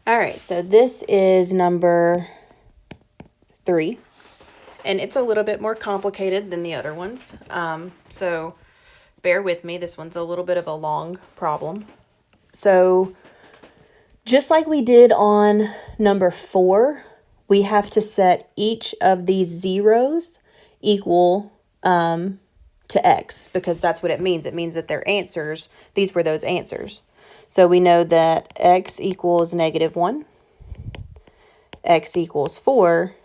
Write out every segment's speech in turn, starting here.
All right, so this is number 3, and it's a little bit more complicated than the other ones. So bear with me. This one's a little bit of a long problem. So just like we did on number 4, we have to set each of these zeros equal to x, because that's what it means. It means that their answers, these were those answers. So we know that x equals -1, x equals 4,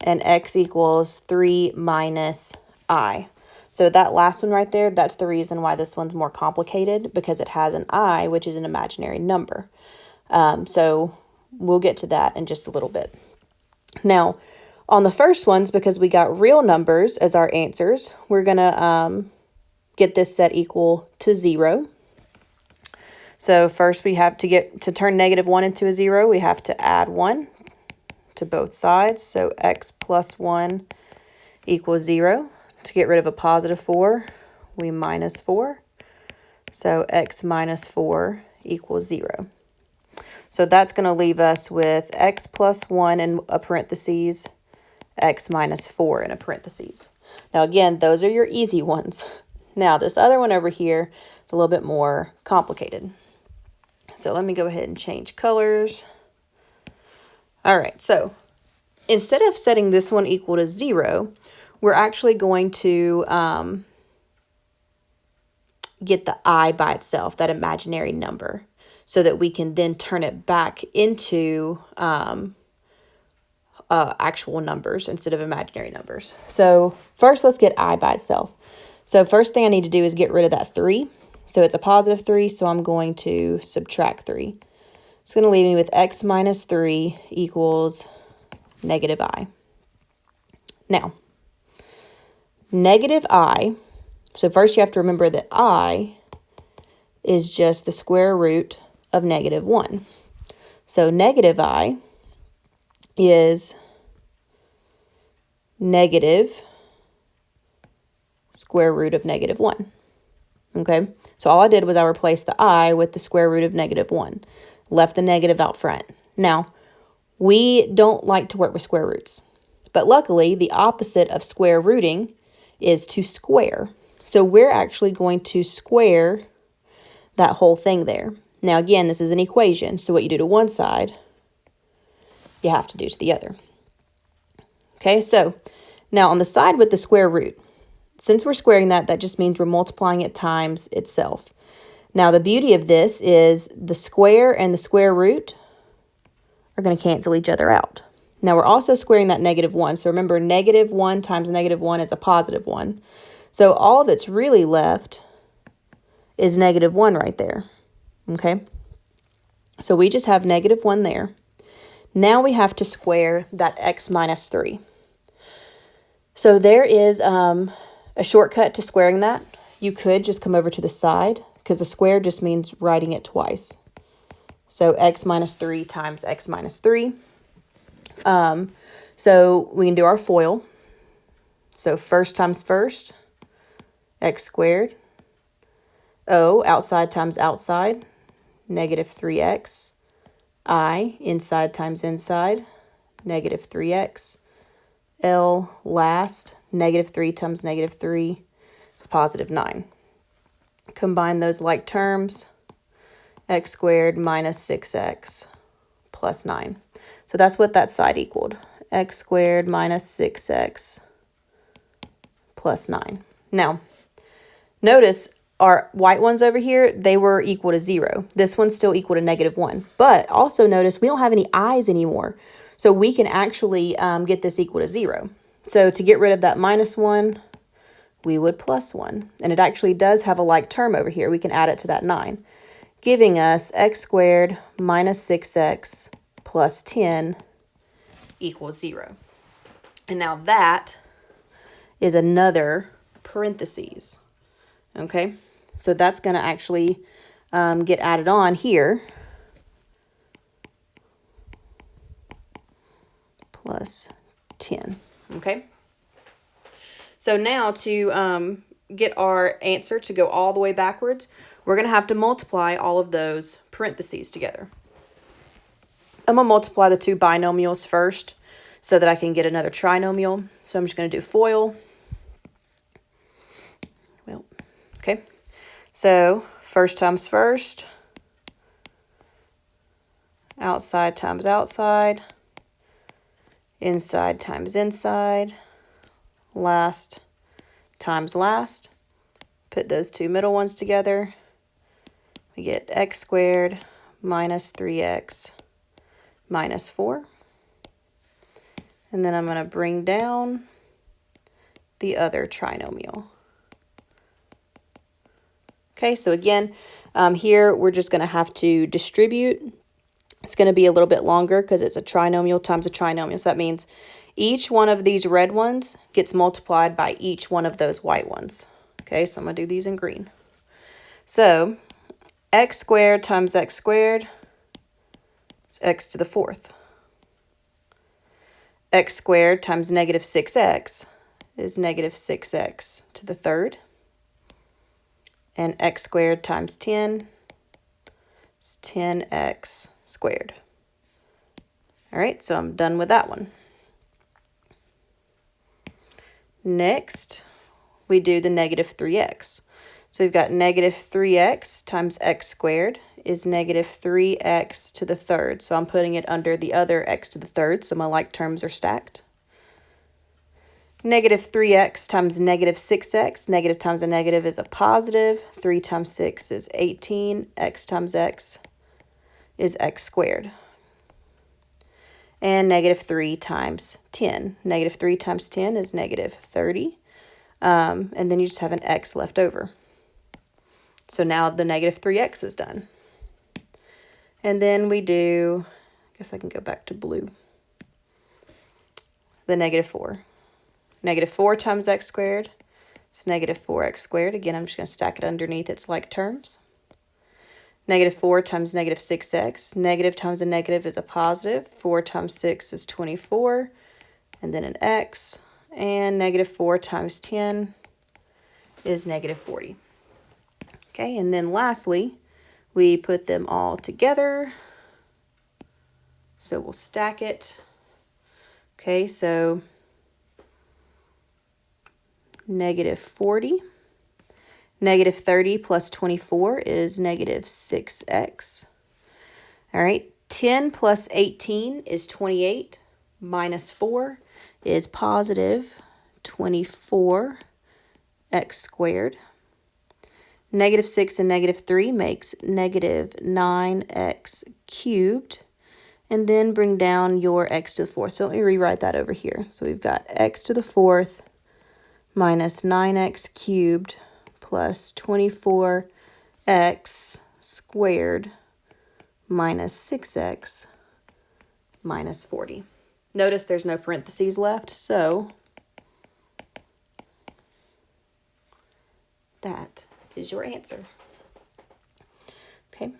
and x equals 3 minus I. So that last one right there, that's the reason why this one's more complicated, because it has an I, which is an imaginary number. So we'll get to that in just a little bit. Now, on the first ones, because we got real numbers as our answers, we're going to get this set equal to 0. So first we have to turn -1 into a 0, we have to add 1 to both sides. So x plus 1 equals 0. To get rid of a positive 4, we minus 4. So x minus 4 equals 0. So that's going to leave us with x plus 1 in a parentheses, x minus 4 in a parentheses. Now again, those are your easy ones. Now this other one over here is a little bit more complicated. So let me go ahead and change colors. All right, so instead of setting this one equal to 0, we're actually going to get the I by itself, that imaginary number, so that we can then turn it back into actual numbers instead of imaginary numbers. So first, let's get I by itself. So first thing I need to do is get rid of that 3. So it's a positive 3, so I'm going to subtract 3. It's going to leave me with x minus 3 equals -I. Now, -I, so first you have to remember that I is just the square root of -1. So -I is negative square root of -1. Okay, so all I did was I replaced the I with the square root of -1, left the negative out front. Now, we don't like to work with square roots, but luckily the opposite of square rooting is to square. So we're actually going to square that whole thing there. Now again, this is an equation, so what you do to one side, you have to do to the other. Okay, so now on the side with the square root, since we're squaring that, that just means we're multiplying it times itself. Now the beauty of this is the square and the square root are going to cancel each other out. Now we're also squaring that -1. So remember, -1 times -1 is a positive 1. So all that's really left is -1 right there. Okay? So we just have -1 there. Now we have to square that x minus 3. So there is a shortcut to squaring that. You could just come over to the side, because the square just means writing it twice. So x minus 3 times x minus 3. So we can do our FOIL. So first times first, x squared. O, outside times outside, -3x. I, inside times inside, -3x. L, last, -3 times -3 is +9. Combine those like terms, x squared minus 6x plus 9. So that's what that side equaled, x squared minus 6x plus 9. Now, notice our white ones over here, they were equal to 0. This one's still equal to -1. But also notice we don't have any i's anymore. So we can actually get this equal to 0. So to get rid of that -1, we would +1. And it actually does have a like term over here. We can add it to that 9, giving us x squared minus 6x plus 10 equals 0. And now that is another parentheses. Okay, so that's going to actually get added on here. Plus 10. Okay. So now to get our answer to go all the way backwards, we're going to have to multiply all of those parentheses together. I'm going to multiply the two binomials first so that I can get another trinomial. So I'm just going to do FOIL. Well, okay. So first times first. Outside times outside. Inside times inside. Last times last. Put those two middle ones together. We get x squared minus 3x minus 4. And then I'm going to bring down the other trinomial. Okay, so again, here we're just going to have to distribute. It's going to be a little bit longer because it's a trinomial times a trinomial. So that means each one of these red ones gets multiplied by each one of those white ones. Okay, so I'm going to do these in green. So x squared times x squared is x to the 4th. X squared times negative 6x is negative 6x to the 3rd. And x squared times 10 is 10x squared. All right, so I'm done with that one. Next, we do the negative 3x. So we've got negative 3x times x squared is negative 3x to the 3rd. So I'm putting it under the other x to the 3rd, so my like terms are stacked. Negative 3x times negative 6x. Negative times a negative is a positive. 3 times 6 is 18. X times x is x squared. And negative 3 times 10. Negative 3 times 10 is negative 30. And then you just have an x left over. So now the negative 3x is done. And then we do, I guess I can go back to blue, the negative 4. Negative 4 times x squared is negative 4x squared. Again, I'm just going to stack it underneath its like terms. Negative 4 times negative 6x. Negative times a negative is a positive. 4 times 6 is 24. And then an x. And negative 4 times 10 is negative 40. Okay, and then lastly, we put them all together. So we'll stack it. Okay, so negative 40. Negative 30 plus 24 is negative 6x. All right, 10 plus 18 is 28. Minus 4 is positive 24x squared. Negative 6 and negative 3 makes negative 9x cubed. And then bring down your x to the 4th. So let me rewrite that over here. So we've got x to the 4th minus 9x cubed plus 24x squared minus 6x minus 40. Notice there's no parentheses left, so that is your answer. Okay.